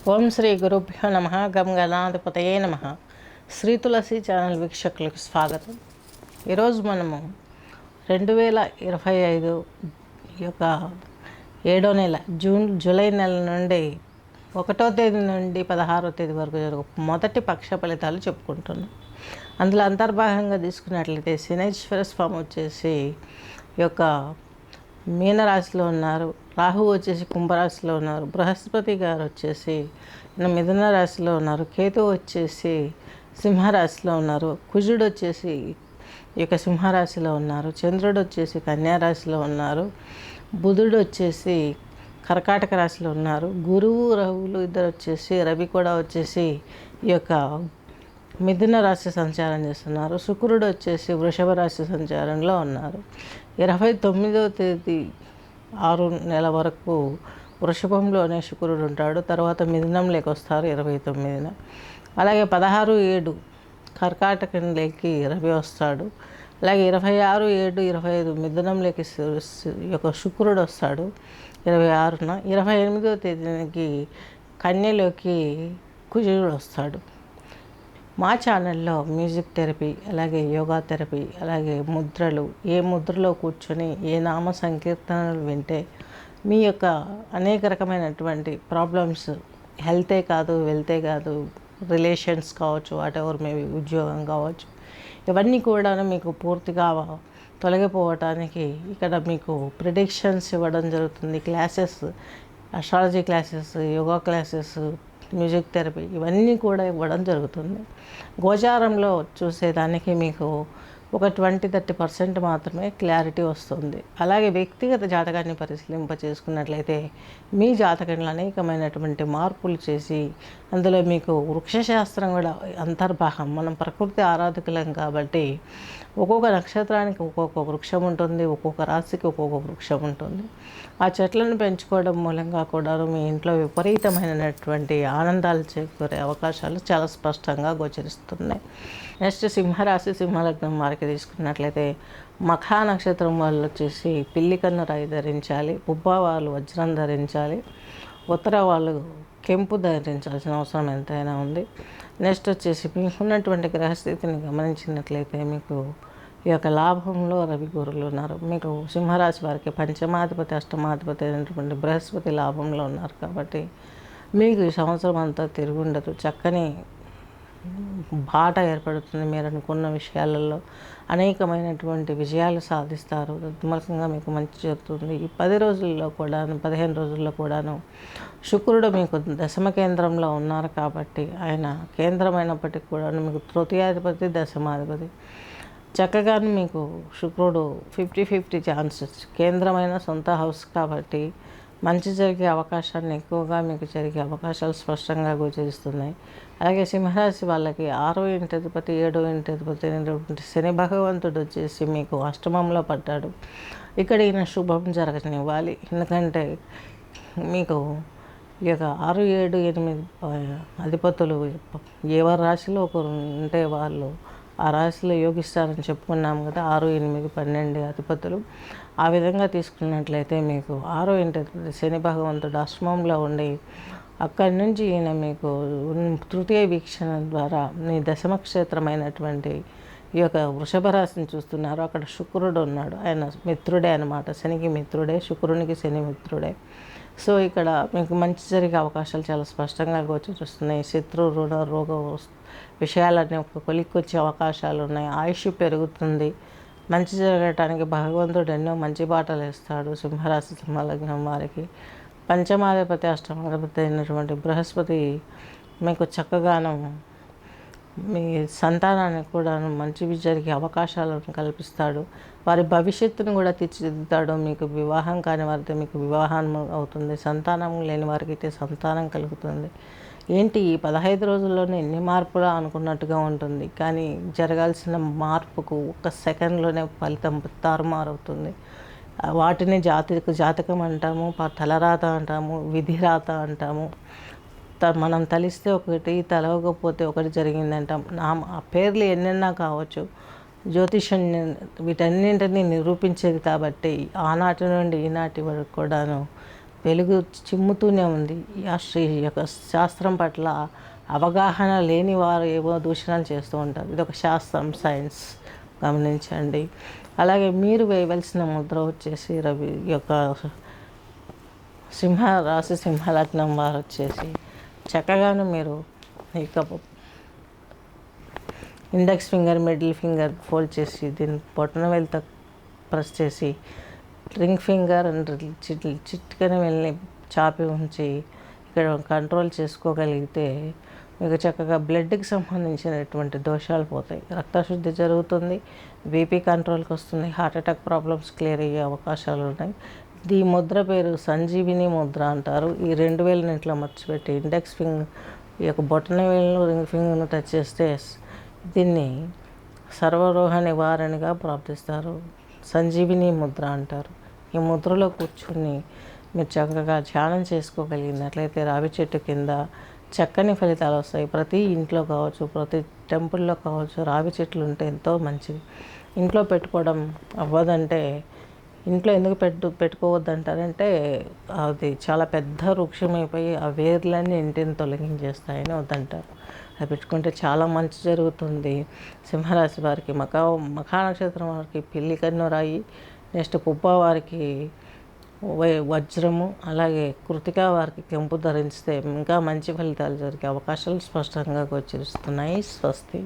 ఓం శ్రీ గురుభ్యో నమ. గం గణాధిపతయే నమ. శ్రీ తులసి ఛానల్ వీక్షకులకు స్వాగతం. ఈరోజు మనము 2025 యొక్క 7వ నెల జూలై నెల నుండి 1వ తేదీ నుండి 16వ తేదీ వరకు జరుగు మొదటి పక్ష ఫలితాలు చెప్పుకుంటున్నాం. అందులో అంతర్భాగంగా తీసుకున్నట్లయితే శనైశ్వర స్వామి వచ్చేసి ఈ యొక్క మీనరాశిలో ఉన్నారు, రాహు వచ్చేసి కుంభరాశిలో ఉన్నారు, బృహస్పతి గారు వచ్చేసి మిథున రాశిలో ఉన్నారు, కేతు వచ్చేసి సింహరాశిలో ఉన్నారు, కుజుడు వచ్చేసి ఈ యొక్క సింహరాశిలో ఉన్నారు, చంద్రుడు వచ్చేసి కన్యారాశిలో ఉన్నారు, బుధుడు వచ్చేసి కర్కాటక రాశిలో ఉన్నారు, గురువు రవులు ఇద్దరు వచ్చేసి రవి కూడా వచ్చేసి ఈ యొక్క మిథున రాశి సంచారం చేస్తున్నారు, శుక్రుడు వచ్చేసి వృషభ రాశి సంచారంలో ఉన్నారు. 29వ తేదీ 6 నెల వరకు వృషభంలోనే శుక్రుడు ఉంటాడు, తర్వాత మిథునంలోకి వస్తారు 29న. అలాగే 16/7 కర్కాటకంలోకి రవి వస్తాడు. అలాగే 26/7/25 మిథునంలోకి యొక్క శుక్రుడు వస్తాడు 26న. 28వ తేదీకి కన్యలోకి కుజుడు వస్తాడు. మా ఛానల్లో మ్యూజిక్ థెరపీ, అలాగే యోగా థెరపీ, అలాగే ముద్రలు, ఏ ముద్రలో కూర్చొని ఏ నామ సంకీర్తనలు వింటే మీ యొక్క అనేక రకమైనటువంటి ప్రాబ్లమ్స్, హెల్తే కాదు, వెల్తే కాదు, రిలేషన్స్ కావచ్చు, వాటెవర్ మేబీ ఉద్యోగం కావచ్చు, ఇవన్నీ కూడా మీకు పూర్తిగా తొలగిపోవటానికి ఇక్కడ మీకు ప్రిడిక్షన్స్ ఇవ్వడం జరుగుతుంది. Classes, astrology classes, yoga classes, music therapy ఇవన్నీ కూడా ఇవ్వడం జరుగుతుంది. గోచారంలో చూసేదానికి మీకు ఒక 20-30% మాత్రమే క్లారిటీ వస్తుంది. అలాగే వ్యక్తిగత జాతకాన్ని పరిశీలింప చేసుకున్నట్లయితే మీ జాతకంలో అనేకమైనటువంటి మార్పులు చేసి అందులో మీకు వృక్షశాస్త్రం కూడా అంతర్భాగం. మనం ప్రకృతి ఆరాధకులం కాబట్టి ఒక్కొక్క నక్షత్రానికి ఒక్కొక్క వృక్షం ఉంటుంది, ఒక్కొక్క రాశికి ఒక్కొక్క వృక్షం ఉంటుంది. ఆ చెట్లను పెంచుకోవడం మూలంగా కూడా మీ ఇంట్లో విపరీతమైనటువంటి ఆనందాలు చేకూరే అవకాశాలు చాలా స్పష్టంగా గోచరిస్తున్నాయి. నెక్స్ట్ సింహరాశి, సింహలగ్నం వారికి తీసుకున్నట్లయితే మఖా నక్షత్రం వాళ్ళు వచ్చేసి పిల్లి కన్ను రాయి ధరించాలి, పుబ్బ వాళ్ళు వజ్రం ధరించాలి, ఉత్తర వాళ్ళు కెంపు ధరించాల్సిన అవసరం ఎంతైనా ఉంది. నెక్స్ట్ వచ్చేసి మీకున్నటువంటి గ్రహస్థితిని గమనించినట్లయితే మీకు ఈ యొక్క లాభంలో రవి గురులు ఉన్నారు. మీకు సింహరాశి వారికి పంచమాధిపతి, అష్టమాధిపతి అయినటువంటి బృహస్పతి లాభంలో ఉన్నారు కాబట్టి మీకు ఈ సంవత్సరం అంతా తిరుగుండదు. చక్కని బాట ఏర్పడుతుంది. మీరు అనుకున్న విషయాలలో అనేకమైనటువంటి విజయాలు సాధిస్తారు. తత్మూలకంగా మీకు మంచి జరుగుతుంది. ఈ 10 రోజుల్లో కూడాను, 15 రోజుల్లో కూడాను శుక్రుడు మీకు దశమ కేంద్రంలో ఉన్నారు కాబట్టి ఆయన కేంద్రమైనప్పటికీ కూడాను మీకు తృతీయాధిపతి, దశమాధిపతి చక్కగాను మీకు శుక్రుడు 50-50 ఛాన్సెస్. కేంద్రమైన సొంత హౌస్ కాబట్టి మంచి జరిగే అవకాశాన్ని ఎక్కువగా మీకు జరిగే అవకాశాలు స్పష్టంగా గోచరిస్తున్నాయి. అలాగే సింహరాశి వాళ్ళకి 6వ ఇంటి అధిపతి, 7వ ఇంటి అధిపతి అయినటువంటి శని భగవంతుడు వచ్చేసి మీకు అష్టమంలో పడ్డాడు. ఇక్కడ ఈయన శుభం జరగనివ్వాలి. ఎందుకంటే మీకు ఈ యొక్క 6, 7, 8 అధిపతులు ఎవరి రాశిలో ఒకరు ఉంటే వాళ్ళు ఆ రాశిలో యోగిస్తారని చెప్పుకున్నాము కదా. 6, 8, 12 అధిపతులు. ఆ విధంగా తీసుకున్నట్లయితే మీకు 6వ ఇంటి అధిపతి శని భగవంతుడు అష్టమంలో ఉండి అక్కడి నుంచి ఈయన మీకు తృతీయ వీక్షణ ద్వారా మీ దశమక్షేత్రమైనటువంటి ఈ యొక్క వృషభ రాశిని చూస్తున్నారు. అక్కడ శుక్రుడు ఉన్నాడు, ఆయన మిత్రుడే అనమాట. శనికి మిత్రుడే, శుక్రునికి శని మిత్రుడే. సో ఇక్కడ మీకు మంచి జరిగే అవకాశాలు చాలా స్పష్టంగా గోచరిస్తున్నాయి. శత్రు, రుణ, రోగ విషయాలన్నీ ఒక కొలిక్కొచ్చే అవకాశాలు ఉన్నాయి. ఆయుష్ పెరుగుతుంది. మంచి జరగటానికి భగవంతుడు ఎన్నో మంచి బాటలు వేస్తాడు. సింహరాశి, సింహలగ్నం వారికి పంచమాధిపతి, అష్టమాధిపతి అయినటువంటి బృహస్పతి మీకు చక్కగాను మీ సంతానానికి కూడా మంచివి జరిగే అవకాశాలను కల్పిస్తాడు. వారి భవిష్యత్తును కూడా తీర్చిదిద్దుతాడు. మీకు వివాహం కాని వారితో మీకు వివాహం అవుతుంది. సంతానం లేని వారికి అయితే సంతానం కలుగుతుంది. ఏంటి ఈ 15 రోజుల్లోనే ఎన్ని మార్పులా అనుకున్నట్టుగా ఉంటుంది, కానీ జరగాల్సిన మార్పుకు 1 సెకండ్లోనే ఫలితం తారుమారవుతుంది. వాటిని జాతకం అంటాము, తలరాత అంటాము, విధిరాత అంటాము. మనం తలిస్తే ఒకటి, తలవకపోతే ఒకటి జరిగిందంటాం. ఆ పేర్లు ఎన్నెన్నా కావచ్చు. జ్యోతిషం వీటన్నింటినీ నిరూపించేది కాబట్టి ఆనాటి నుండి ఈనాటి వరకు కూడాను వెలుగు చిమ్ముతూనే ఉంది. ఈ యొక్క శాస్త్రం పట్ల అవగాహన లేని వారు ఏవో దూషణలు చేస్తూ ఉంటారు. ఇది ఒక శాస్త్రం, సైన్స్, గమనించండి. అలాగే మీరు వేయవలసిన ముద్ర వచ్చేసి రవి యొక్క సింహరాశి సింహలగ్నం వారు వచ్చేసి చక్కగాను మీరు ఇక index finger, middle finger fold చేసి దీన్ని బొటన వేలుతో ప్రెస్ చేసి రింగ్ ఫింగర్ అండ్ చిట్కన వెళ్ళి చాపి ఉంచి ఇక్కడ కంట్రోల్ చేసుకోగలిగితే మీకు చక్కగా బ్లడ్కి సంబంధించినటువంటి దోషాలు పోతాయి, రక్తశుద్ధి జరుగుతుంది, బీపీ కంట్రోల్కి వస్తుంది, హార్ట్ అటాక్ ప్రాబ్లమ్స్ క్లియర్ అయ్యే అవకాశాలు ఉన్నాయి. ఈ ముద్ర పేరు సంజీవిని ముద్ర అంటారు. ఈ 2 వేలని ఇట్లా మర్చిపెట్టి ఇండెక్స్ ఫింగర్ ఈ యొక్క బొటన వేలును రింగ్ ఫింగర్ను టచ్ చేస్తే దీన్ని సర్వరోగ నివారణగా ప్రార్థిస్తారు. సంజీవిని ముద్ర అంటారు. ఈ ముద్రలో కూర్చుని మీరు చక్కగా ధ్యానం చేసుకోగలిగినట్లయితే రావి చెట్టు కింద చక్కని ఫలితాలు వస్తాయి. ప్రతి ఇంట్లో కావచ్చు, ప్రతి టెంపుల్లో కావచ్చు, రావి చెట్లు ఉంటే ఎంతో మంచిది. ఇంట్లో పెట్టుకోవడం అవ్వదంటే ఇంట్లో ఎందుకు పెట్టుకోవద్దంటారంటే అది చాలా పెద్ద వృక్షమైపోయి ఆ వేర్లన్నీ ఇంటిని తొలగించేస్తాయని వద్దంటారు. అది పెట్టుకుంటే చాలా మంచి జరుగుతుంది. సింహరాశి వారికి మఖా నక్షత్రం వారికి పిల్లి కన్ను రాయి, నెక్స్ట్ పుబ్బ వారికి వజ్రము, అలాగే కృతికా వారికి కెంపు ధరిస్తే ఇంకా మంచి ఫలితాలు జరిగే అవకాశాలు స్పష్టంగా గోచరిస్తున్నాయి. స్వస్తి.